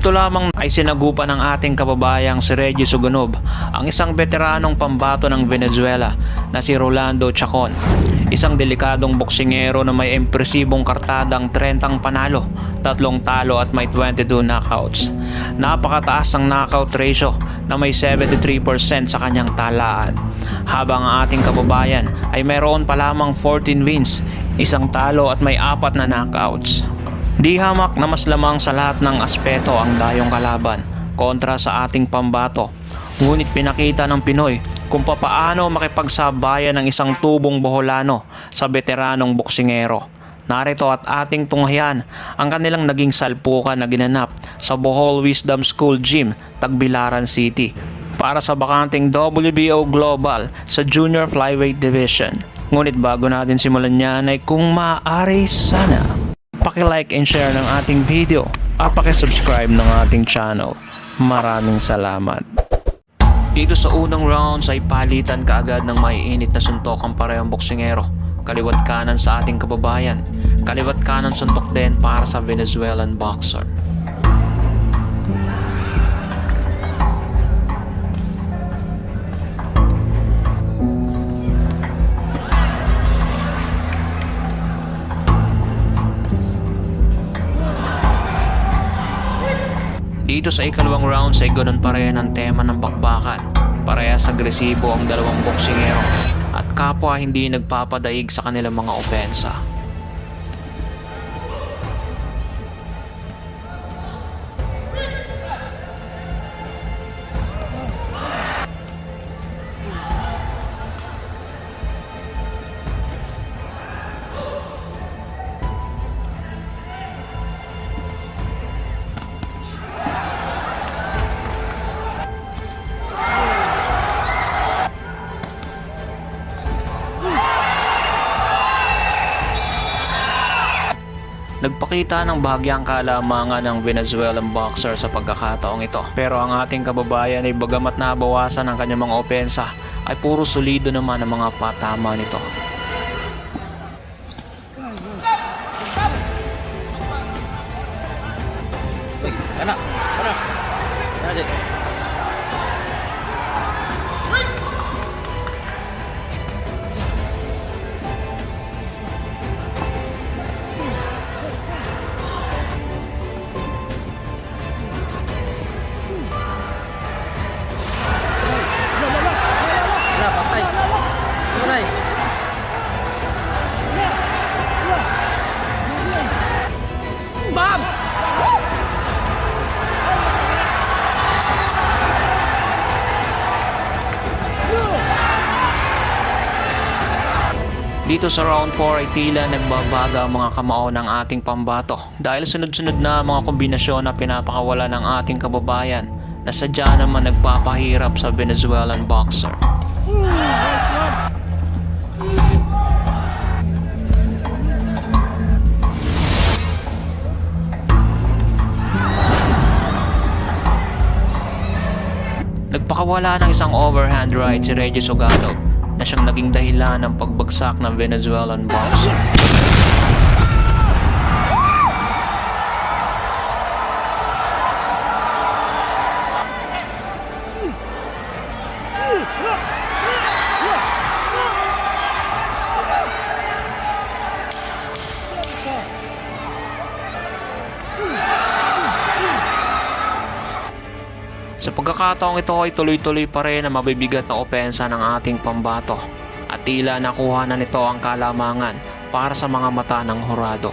Dito lamang ay sinagupa ng ating kababayang si Reggie Suganov ang isang veteranong pambato ng Venezuela na si Rolando Chacon. Isang delikadong boksingero na may impresibong kartadang 30 panalo, 3 talo at may 22 knockouts. Napakataas ng knockout ratio na may 73% sa kanyang talaan. Habang ang ating kababayan ay mayroon pa lamang 14 wins, 1 talo at may 4 na knockouts. Di hamak na mas lamang sa lahat ng aspeto ang dayong kalaban kontra sa ating pambato. Ngunit pinakita ng Pinoy kung papaano makipagsabayan ng isang tubong Boholano sa veteranong boksingero. Narito at ating tunghayan ang kanilang naging salpukan na ginanap sa Bohol Wisdom School Gym, Tagbilaran City para sa bakanting WBO Global sa Junior Flyweight Division. Ngunit bago natin simulan yan ay kung maaari sana paki-like and share ng ating video at paki-subscribe ng ating channel. Maraming salamat. Dito sa unang rounds ay palitan kaagad ng maiinit na suntok ang parehong boksingero. Kaliwat kanan sa ating kababayan, kaliwat kanan suntok din para sa Venezuelan boxer. Dito sa ikalawang rounds ay ganoon pa rin ang tema ng bakbakan. Parehas agresibo ang dalawang boksingero at kapwa hindi nagpapadaig sa kanilang mga opensa. Nagpakita ng bahagyang kalamangan ng Venezuelan boxer sa pagkakataong ito. Pero ang ating kababayan ay bagamat nabawasan ang kanyang mga opensa ay puro solido naman ang mga patama nito. Dito sa round 4 ay tila nagbabaga ang mga kamao ng ating pambato dahil sunod-sunod na mga kombinasyon na pinapakawala ng ating kababayan na sadya naman nagpapahirap sa Venezuelan boxer. Nagpakawala ng isang overhand right si Reggie Suganov na siyang naging dahilan ng pagbagsak ng Venezuelan boxer. Sa pagkakataong ito ay tuloy-tuloy pa rin ang mabibigat na opensa ng ating pambato at tila nakuha na nito ang kalamangan para sa mga mata ng hurado.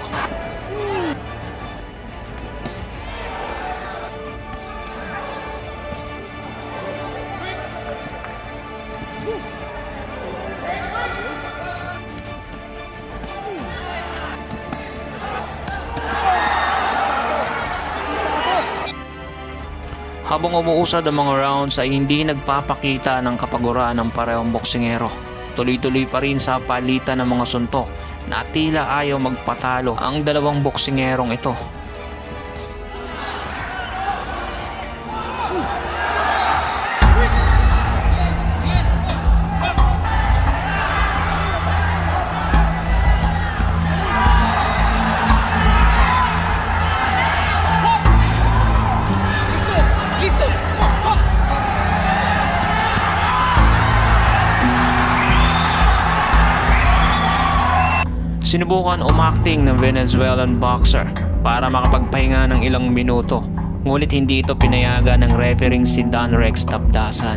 Habang umuusad ang mga rounds ay hindi nagpapakita ng kapaguran ng parehong boksingero. Tuloy-tuloy pa rin sa palitan ng mga suntok na tila ayaw magpatalo ang dalawang boksingerong ito. Sinubukan umakting ng Venezuelan boxer para makapagpahinga ng ilang minuto, ngunit hindi ito pinayagan ng refereeing si Don Rex Tabdasan.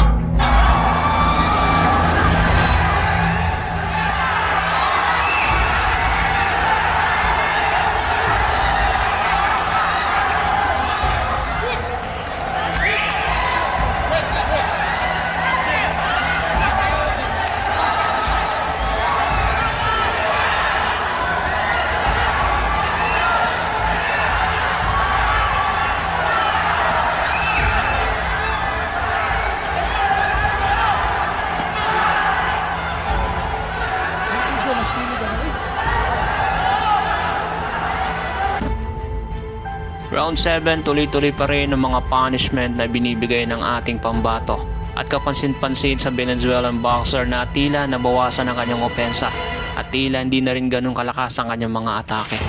Round 7, tuloy-tuloy pa rin ang mga punishment na binibigay ng ating pambato. At kapansin-pansin sa Venezuelan boxer na tila nabawasan ang kanyang opensa at tila hindi na rin ganun kalakas ang kanyang mga atake.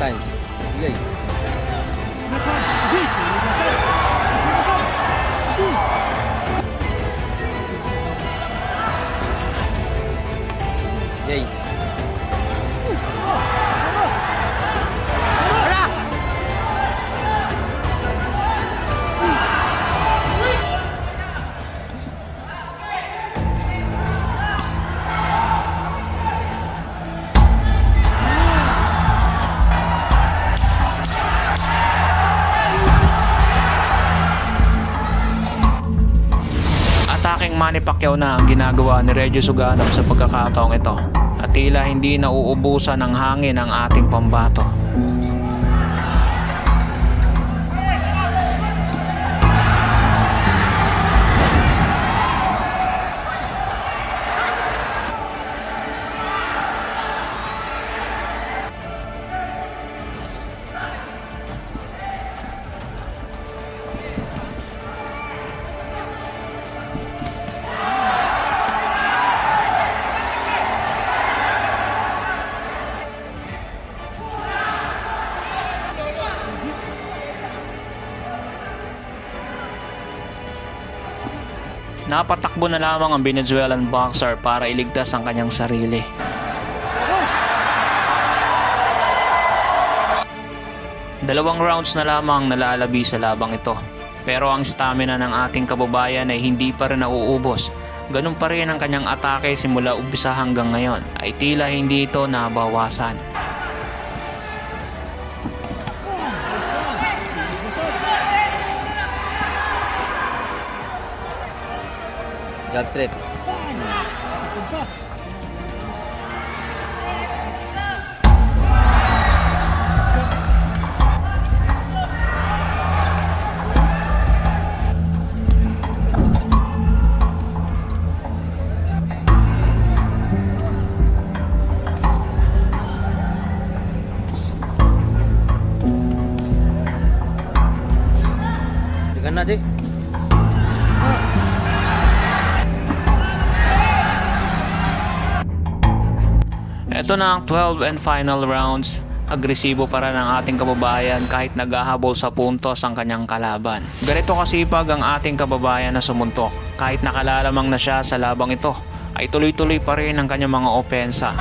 Times. Yay. Yay. Ataking Manny Pacquiao na ang ginagawa ni Reggie Suganov sa pagkakataong ito at tila hindi nauubusan ng hangin ang ating pambato. Napatakbo na lamang ang Venezuelan boxer para iligtas ang kanyang sarili. Dalawang rounds na lamang nalalabi sa labang ito. Pero ang stamina ng ating kababayan ay hindi pa rin nauubos. Ganun pa rin ang kanyang atake simula umpisa hanggang ngayon ay tila hindi ito nabawasan. Jab straight. Degan na, Cik. Ito na ang 12 and final rounds. Agresibo pa rin ang ating kababayan kahit naghahabol sa puntos ang kanyang kalaban. Ganito kasipag ang ating kababayan na sumuntok. Kahit nakalalamang na siya sa labang ito, ay tuloy-tuloy pa rin ang kanyang mga opensa.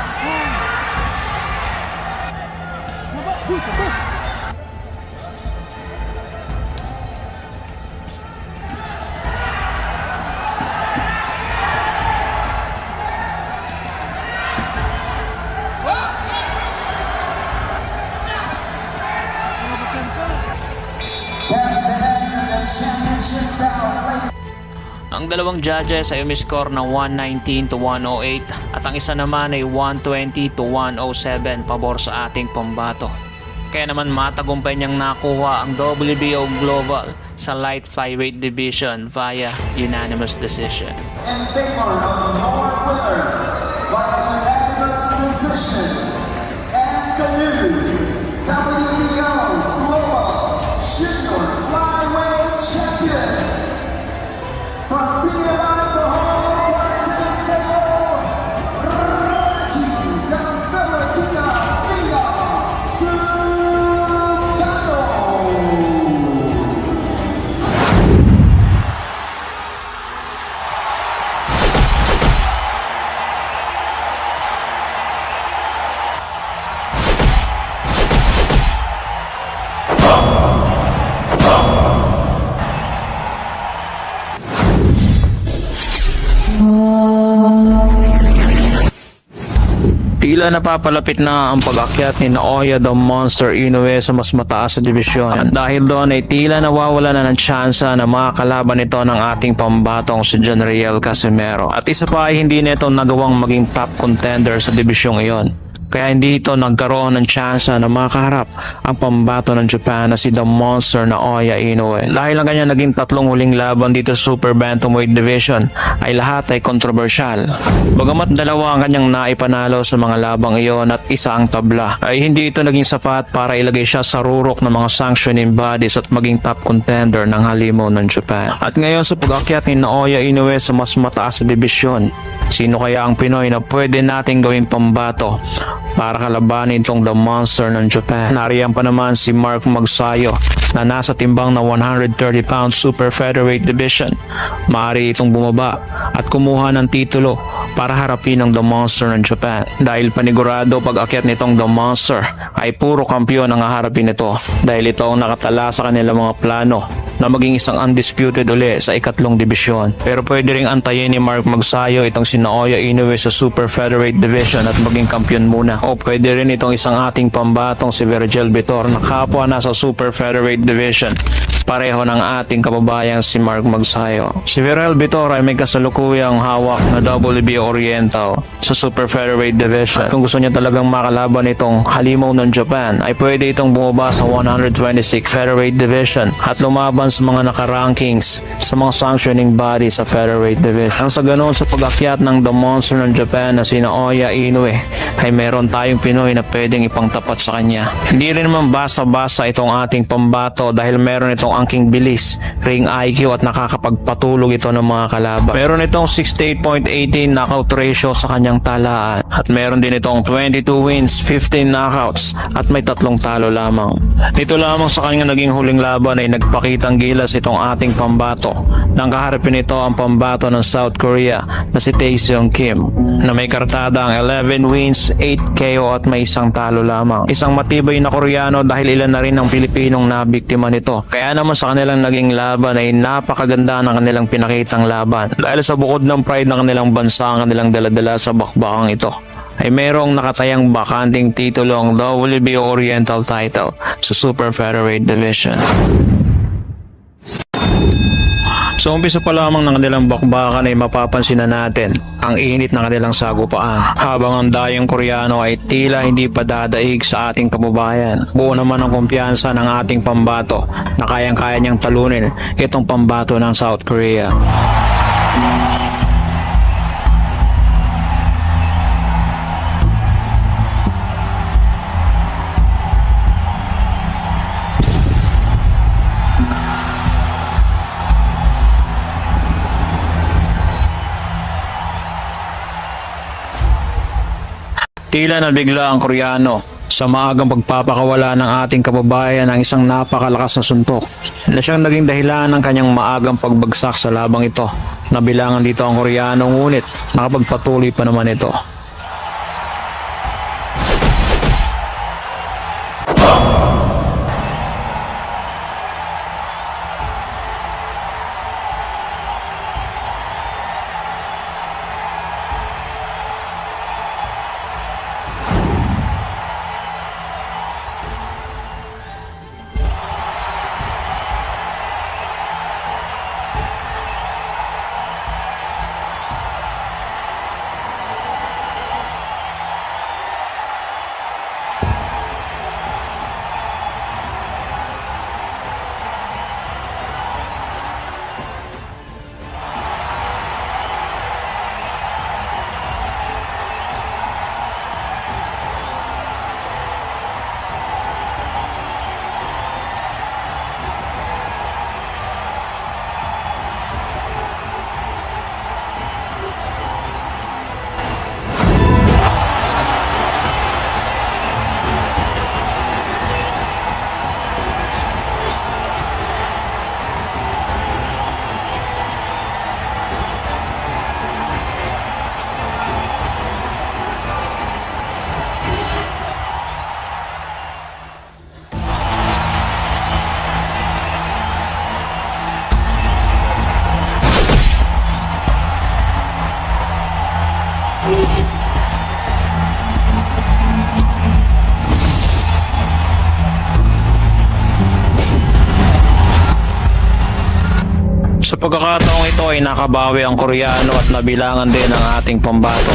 Ang dalawang judges ay umiscore ng 119 to 108 at ang isa naman ay 120 to 107 pabor sa ating pambato. Kaya naman matagumpay niyang nakuha ang WBO Global sa light flyweight division via unanimous decision. In favor of your winner by unanimous decision and the new WBO Global Junior Flyweight Champion, Tila napapalapit na ang pag-akyat ni Naoya the Monster Inoue sa mas mataas sa dibisyon. At dahil doon ay tila nawawala na ng tsansa na makakalaban ito ng ating pambatong si Janriel Casimero. At isa pa ay hindi nito nagawang maging top contender sa dibisyong iyon. Kaya hindi ito nagkaroon ng tsansa na makaharap ang pambato ng Japan na si The Monster Naoya Inoue. Dahil ang kanya naging tatlong huling laban dito sa Super Bantamweight Division ay lahat ay kontrobersyal. Bagamat dalawa ang kanyang naipanalo sa mga labang iyon at isa ang tabla, ay hindi ito naging sapat para ilagay siya sa rurok ng mga sanctioning bodies at maging top contender ng halimaw ng Japan. At ngayon sa pag-akyat ni Naoya Inoue sa mas mataas sa dibisyon, sino kaya ang Pinoy na pwede nating gawing pambato para kalabanin itong The Monster ng Japan? Nariyan pa naman si Mark Magsayo na nasa timbang na 130 pounds Super Featherweight Division. Maaari itong bumaba at kumuha ng titulo para harapin ang The Monster ng Japan. Dahil panigurado pag-akyat nitong The Monster ay puro kampiyon ang haharapin nito dahil ito ang nakatala sa kanilang mga plano na maging isang undisputed uli sa ikatlong dibisyon. Pero pwede ring antayin ni Mark Magsayo itong si Naoya Inoue sa Super Featherweight Division at maging kampiyon muna. O pwede rin itong isang ating pambatong si Virgil Vitor na kapwa na sa Super Featherweight Division. Pareho ng ating kababayang si Mark Magsayo. Si Virgil Vitor ay may kasalukuyang hawak na WBO Oriental sa Super Featherweight Division. At kung gusto niya talagang makalaban itong halimaw ng Japan, ay pwede itong bumaba sa 126 Featherweight Division at lumaban sa mga naka-rankings sa mga sanctioning body sa Featherweight Division. Ang sa ganoon sa pag-akyat ng The Monster ng Japan na si Naoya Inoue ay meron tayong Pinoy na pwedeng ipangtapat sa kanya. Hindi rin naman basa-basa itong ating pambato dahil meron itong angking bilis, ring IQ at nakakapagpatulog ito ng mga kalaban. Meron itong 68.18 knockout ratio sa kanyang talaan at meron din itong 22 wins, 15 knockouts at may 3 talo lamang. Dito lamang sa kanyang naging huling laban ay nagpakitang gilas itong ating pambato. Nang kaharapin ito ang pambato ng South Korea na si Taeseong Kim na may kartada ang 11 wins, 8 KO at may 1 talo lamang. Isang matibay na Koreano dahil ilan na rin ang Pilipinong nabiktima nito. Kaya naman sa kanilang naging laban ay napakaganda ng kanilang pinakitang laban. Dahil sa bukod ng pride ng kanilang bansa ang kanilang daladala sa bakbakang ito, ay merong nakatayang bakanting titulong WBO Oriental title sa Super Featherweight Division. So umpisa pa lamang ng kanilang bakbakan ay mapapansin na natin ang init ng kanilang sagupaan. Habang ang dayong Koreano ay tila hindi pa dadaig sa ating kababayan. Buo naman ang kumpiyansa ng ating pambato na kayang-kaya niyang talunin itong pambato ng South Korea. Tila nabigla ang Koreano sa maagang pagpapakawala ng ating kababayan ng isang napakalakas na suntok na siyang naging dahilan ng kanyang maagang pagbagsak sa labang ito. Nabilangan dito ang Koreano ngunit nakapagpatuloy pa naman ito. Sa pagkakataong ito ay nakabawi ang Koreano at nabilangan din ang ating pambato.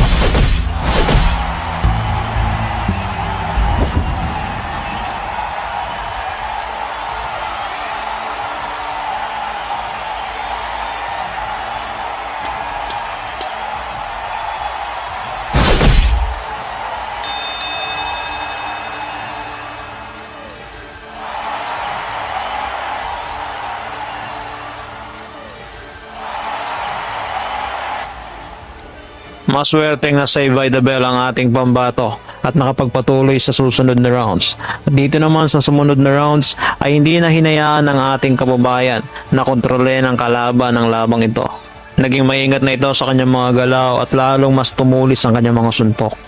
Maswerteng na save by the bell ang ating pambato at nakapagpatuloy sa susunod na rounds. At dito naman sa sumunod na rounds ay hindi na hinayaan ng ating kababayan na kontrolin ang kalaban ng labang ito. Naging maingat na ito sa kanyang mga galaw at lalong mas tumulis ang kanyang mga suntok.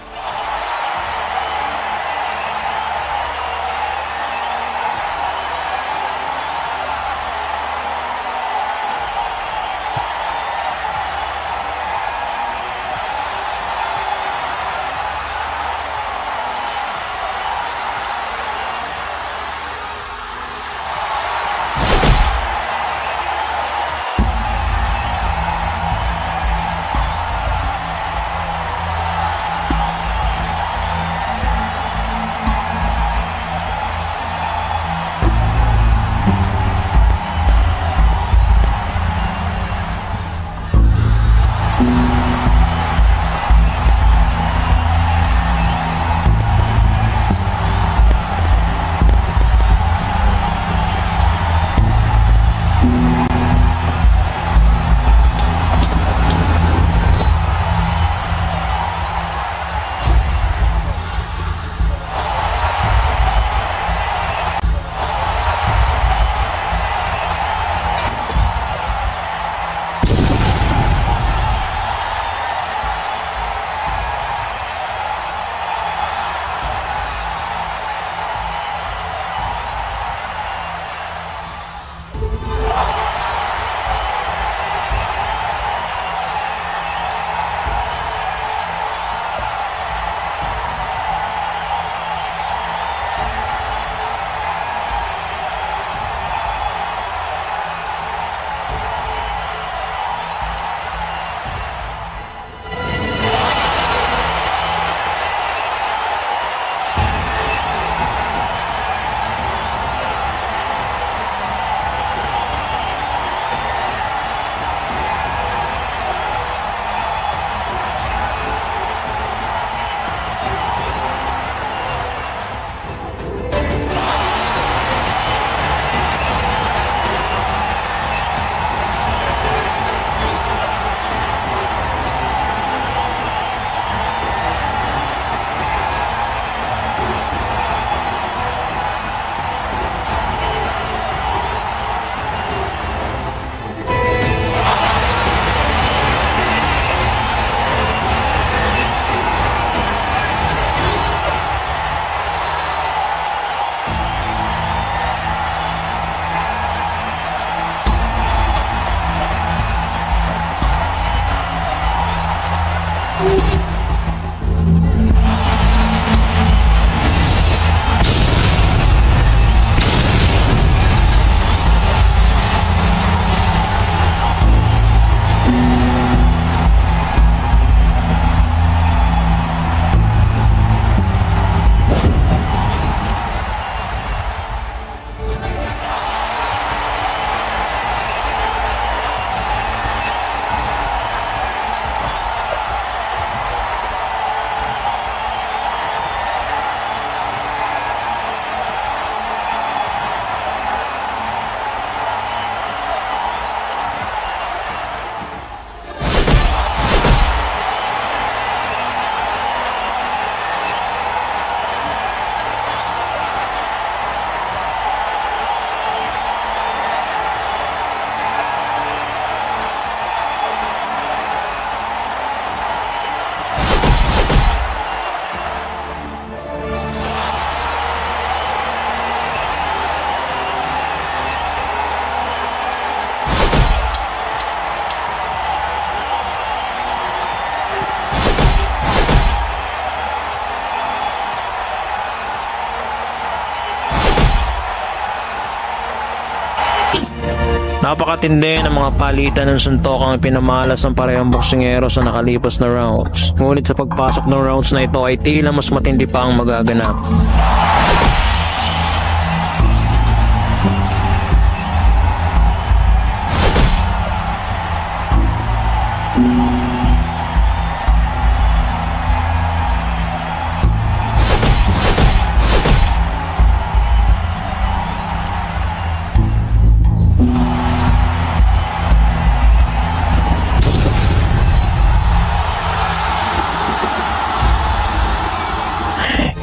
Napakatindi ng mga palitan ng suntok ang pinamalas ng parehong boksingero sa nakalipas na rounds. Ngunit sa pagpasok ng rounds na ito ay tila mas matindi pa ang magaganap.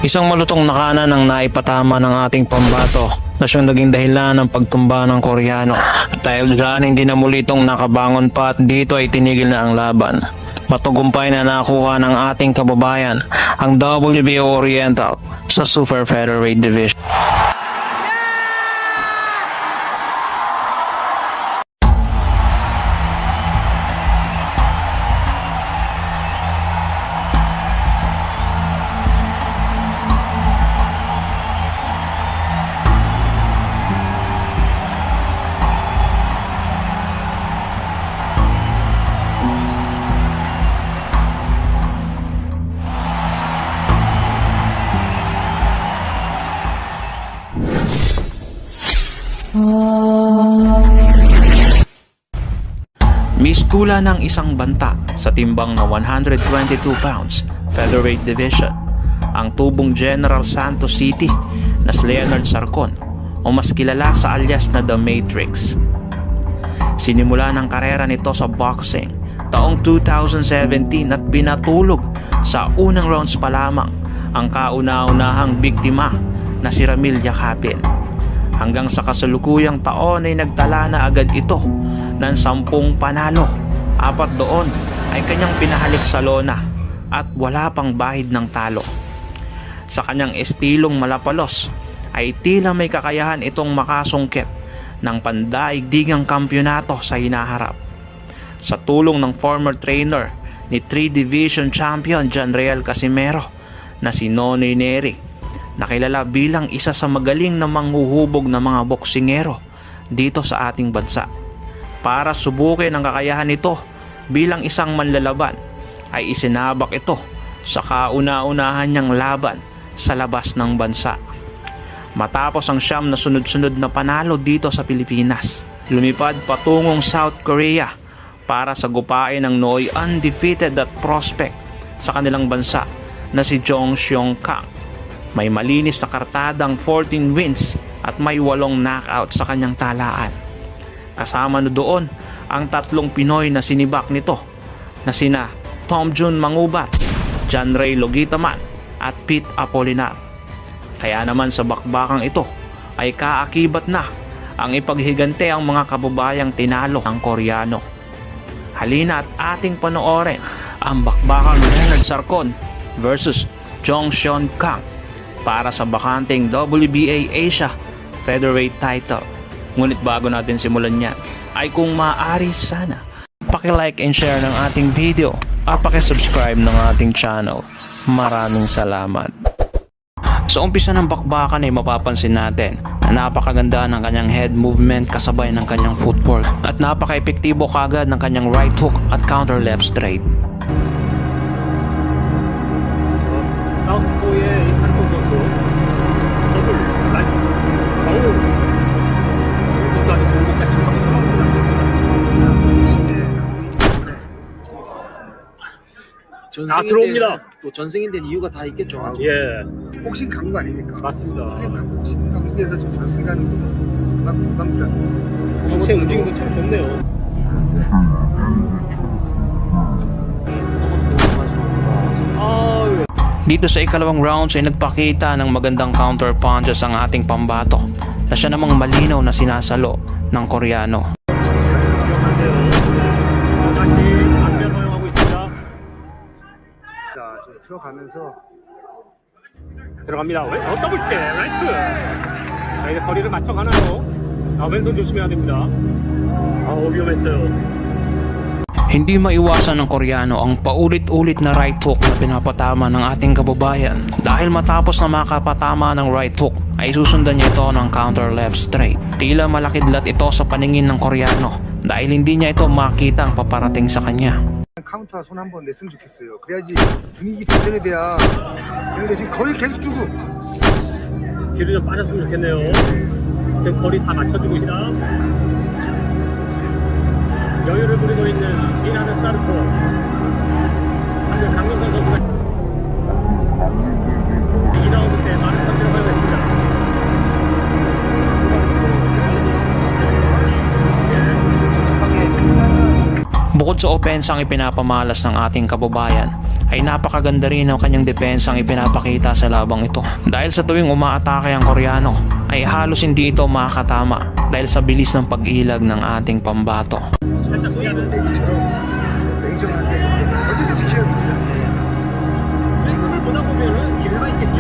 Isang malutong na kanan ang naipatama ng ating pambato na siyang naging dahilan ng pagtumba ng Koreano. Dahil dyan hindi na muli itong nakabangon pa at dito ay tinigil na ang laban. Matugumpay na nakuha ng ating kababayan ang WBO Oriental sa Super Featherweight Division. Miskula ng isang banta sa timbang na 122 pounds featherweight division ang tubong General Santos City na si Leonard Sarcon o mas kilala sa alias na The Matrix. Sinimula ng karera nito sa boxing taong 2017 at pinatulog sa unang rounds pa lamang ang kauna-unahang biktima na si Ramil Yakapin. Hanggang sa kasalukuyang taon ay nagtala na agad ito ng 10 panalo, 4 doon ay kanyang pinahalik sa lona at wala pang bahid ng talo. Sa kanyang estilong malapalos ay tila may kakayahan itong makasungkit ng pandaigdigang kampyonato sa hinaharap. Sa tulong ng former trainer ni 3 Division Champion John Real Casimero na si Nonoy Neri, nakilala bilang isa sa magaling na manghuhubog na mga boksingero dito sa ating bansa. Para subukin ang kakayahan nito bilang isang manlalaban ay isinabak ito sa kauna-unahan niyang laban sa labas ng bansa. Matapos ang siyam na sunod-sunod na panalo dito sa Pilipinas, lumipad patungong South Korea para sagupain ang nooy undefeated at prospect sa kanilang bansa na si Jong Seong Kang. May malinis na kartadang 14 wins at may 8 knockout sa kanyang talaan. Kasama na doon ang 3 Pinoy na sinibak nito na sina Tom Jun Mangubat, John Ray Logitaman at Pete Apolinar. Kaya naman sa bakbakang ito ay kaakibat na ang ipaghigante ang mga kababayang tinalo ng Koreano. Halina at ating panoorin ang bakbakang Leonard Sarcon versus Jong Seong Kang para sa bakanteng WBA Asia Featherweight title. Ngunit bago natin simulan yan, ay kung maaari sana, paki-like and share ng ating video at paki-subscribe ng ating channel. Maraming salamat. Sa umpisa ng bakbakan ay mapapansin natin na napakaganda ng kanyang head movement kasabay ng kanyang footwork at napaka-epektibo kagad ng kanyang right hook at counter left straight. 사우스포의 한국 선수 더블 라이트 어우 이것도 아주 좋은 것 같이 다 들어옵니다. 또 전승인 된 이유가 다 있겠죠. 예, 복싱 강국 아닙니까? 맞습니다. 복싱 강국에서 좀 전승이라는 건 부담스럽다. 전체 움직임도 참 좋네요. 아유. Dito sa ikalawang rounds ay nagpakita ng magandang counter punches ang ating pambato na siya namang malinaw na sinasalo ng Koreano. 다시 안면 허용하고 있습니다. 자, 좀 들어가면서 들어갑니다. 더블째 라이트. 자, 이제 거리를 맞춰가나요? 왼손 조심해야 됩니다. 위험했어요. Hindi maiwasan ng Koreano ang paulit-ulit na right hook na pinapatama ng ating kababayan. Dahil matapos na makapatama ng right hook, ay susundan niya ito ng counter left straight. Tila malakidlat ito sa paningin ng Koreano dahil hindi niya ito makita ang paparating sa kanya. 카운터 손 한 번 냈으면 좋겠어요. 그래야지 분위기 반전이 돼야. 그런데 지금 거의 계속 주고. 뒤로 좀 빠졌으면 좋겠네요. 지금 거리 다 맞춰주고 있다. 여유를 부리고 있는 이나는 사르코. 방금 강민선 선수가 2라운드 때 많은 펀치를 허용했습니다. Bukod sa opensang ipinapamalas ng ating kababayan, ay napakaganda rin ang kanyang depensang ipinapakita sa labang ito. Dahil sa tuwing umaatake ang Koreano, ay halos hindi ito makakatama dahil sa bilis ng pag-ilag ng ating pambato. 살짝 소리하는 냉정한데 어쨌든 지켜야 됩니다. 왼손을 보다 보면은 기회가 있겠죠.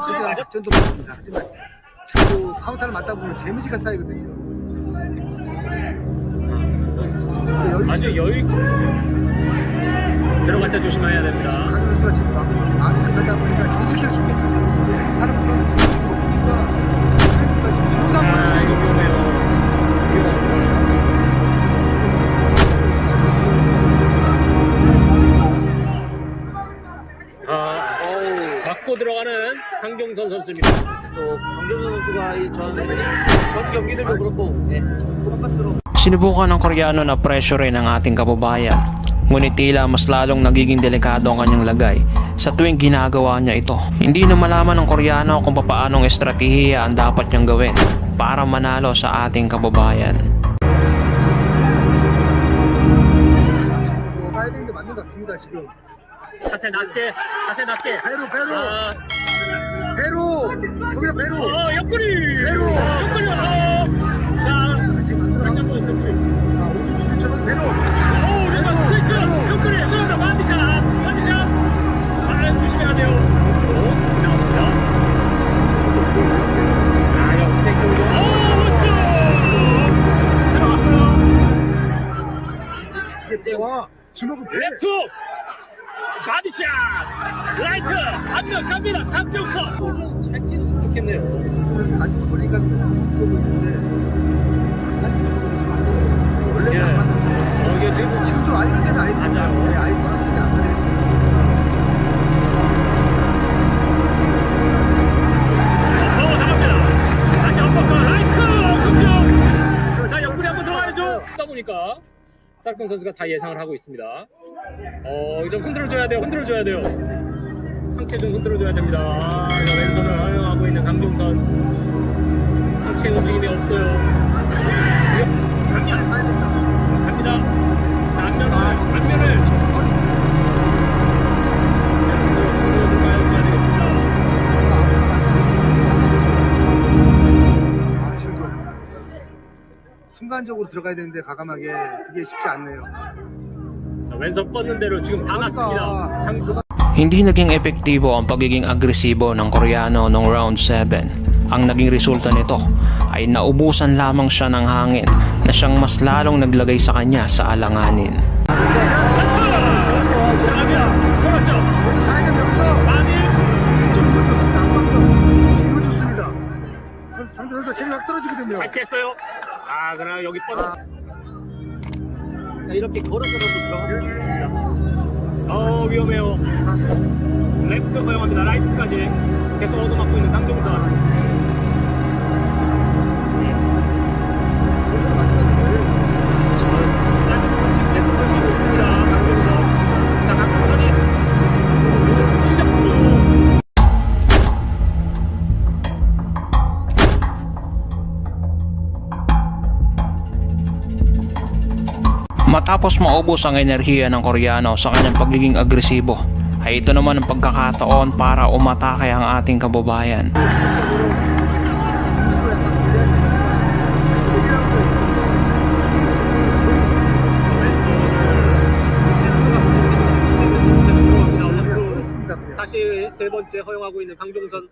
진짜 작전도 맞습니다. 하지만 자꾸 카운터를 맞다 보면 데미지가 쌓이거든요. 아주 여유 있게 들어갈 때 조심해야 됩니다. 강 선수가 지금 마음이 급하다 보니까 정직해서 줍니다. 사람보다 아, 이거 위험해요. 맞고 들어가는 강경선 선수입니다. 또 강경선 선수가 전 경기들도 그렇고 홈박스로 Sinubukan ng Koreano na pressurein ang ating kababayan, ngunit tila mas lalong nagiging delikado ang kanyang lagay sa tuwing ginagawa niya ito. Hindi na malaman ng Koreano kung paanong estratehiya ang dapat niyang gawin para manalo sa ating kababayan. 가야 되는 게 맞는 것 같습니다. 지금 자세 낮게, 자세 낮게. 배로 아, 배로 거기다 배로 옆구리. 배로. 옆구리. 자, 강경선 선수. 오른쪽은 배로 오, 내가 스트레이트. 옆구리. 그러다 반디샷. 아, 조심해야 돼요. 나옵니다. 아, 역스테이크. 이게 와 주먹은 배 레프트. 바디샷. 라이트. 앞면 갑니다. 강경선. 잘 뛰었으면 좋겠네요. 아직 거리가 보고 있는데 원래 예. 안 맞는 이게 지금 지금도 아예 때는 아예 맞아요. 네, 아예 떨어지지 않아요. 나갑니다. 다시 한번 라이트 중점. 자, 옆구리 한번 들어가야죠. 하다 보니까 사르콘 선수가 다 예상을 하고 있습니다. 좀 흔들어줘야 돼요. 흔들어줘야 돼요. 상체 좀 흔들어줘야 됩니다. 왼손을 허용하고 있는 강종선. 상체 움직임이 없어요. 갑니다. 앞면을 아 지금도 순간적으로 들어가야 되는데 과감하게 그게 쉽지 않네요. 왼손 뻗는 대로 지금 다 맞습니다. Hindi naging epektibo ang pagiging agresibo ng Koreano noong round 7. Ang naging resulta nito ay naubusan lamang siya ng hangin na siyang mas lalong naglagay sa kanya sa alanganin. 지금 좋습니다. 상대 선수가 체력이 확 떨어지거든요. 잘 뺐어요. 아, 그러나 여기 뻗어. 이렇게 걸어서라도 들어갔으면 좋겠습니다. 위험해요. 레프트 허용합니다. 라이트까지 계속 얻어맞고 있는 강종선. Matapos maubos ang enerhiya ng Koreano sa kanyang pagiging agresibo, ay ito naman ang pagkakataon para umatake ang ating kababayan. 다시 세 번째 허용하고 있는 강종선.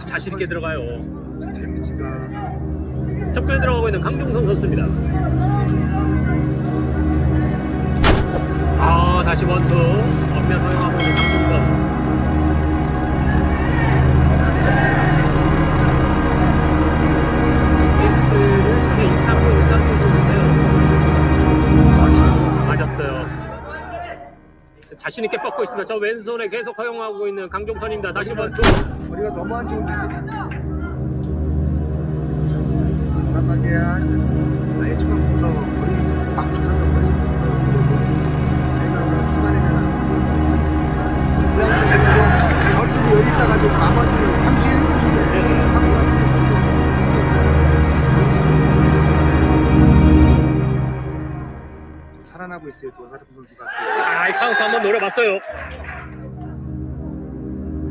자신 있게 들어가요. 데미지가 접근에 들어가고 있는 강종선 선수입니다. 다시 원투 엄면 허용하고 있는 강동건. 베이스를 이상으로 일단 쏘는데요. 맞았어요. 자신 있게 뻗고 있습니다. 저 왼손에 계속 허용하고 있는 강종선입니다. 다시 원투. 머리가 너무 안 좋은데. 깜빡이야. 아예 처음부터 머리 막 쫓아서 머리 내가 중간에 저쪽에 여기 있다가 좀 나머지는 31분 중에 하고 왔습니다. 살아나고 있어요. 또 사르프 선수가. 이 카운트 한번 노려봤어요.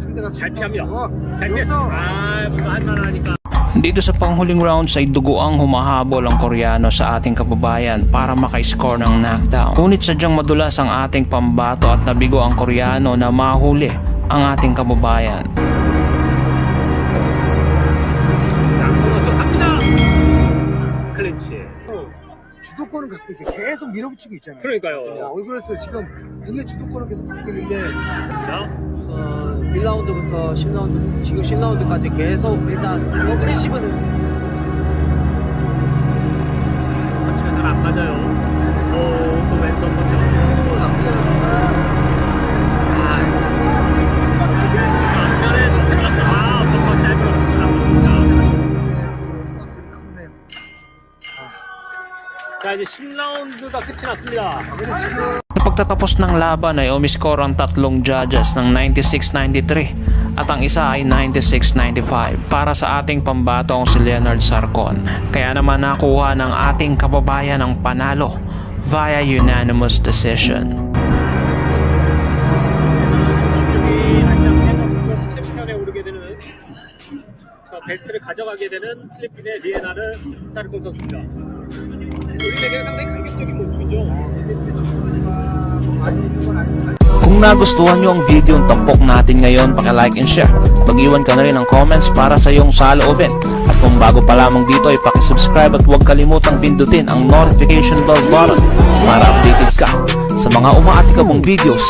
상대가 잘 피합니다. 잘 잘 피했어. 뭔가 할만하니까. Dito sa panghuling rounds ay dugoang humahabol ang Koreano sa ating kababayan para maka-score ng knockdown. Ngunit sadyang madulas ang ating pambato at nabigo ang Koreano na mahuli ang ating kababayan. 양손은 또 갑니다. 클린치. 주도권을 갖고 있어요. 계속 밀어붙이고 있잖아요. 그러니까요. 그래서 지금 등의 주도권을 계속 갖고 있는데 우선 1라운드부터 10라운드, 지금 10라운드까지 계속 일단 어그레시브는 터치가 잘 안 맞아요. 또 왼손 터치. 앞면에 들어갔어. 어떤 잘 들어갔습니다. 자, 이제 10라운드가 끝이 났습니다. Sa pagtatapos ng laban ay umiscore ang tatlong judges ng 96-93 at ang isa ay 96-95 para sa ating pambatong si Leonard Sarcon. Kaya naman nakuha ng ating kababayan ang panalo via unanimous decision. 챔피언에 오르게 되는 베스트를 가져가게 되는 필리핀의 리에나르 사르콘 선수입니다. 우리에게 상당히 감격적인 모습이죠. Kung nagustuhan nyo ang video ng tampok natin ngayon, paki-like and share. Mag-iwan ka na rin ng comments para sa iyong saloobin. At kung bago pa lamang dito ay paki-subscribe at huwag kalimutang pindutin ang notification bell button para updated ka sa mga umaatikabong videos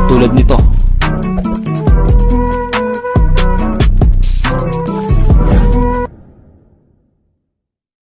tulad nito.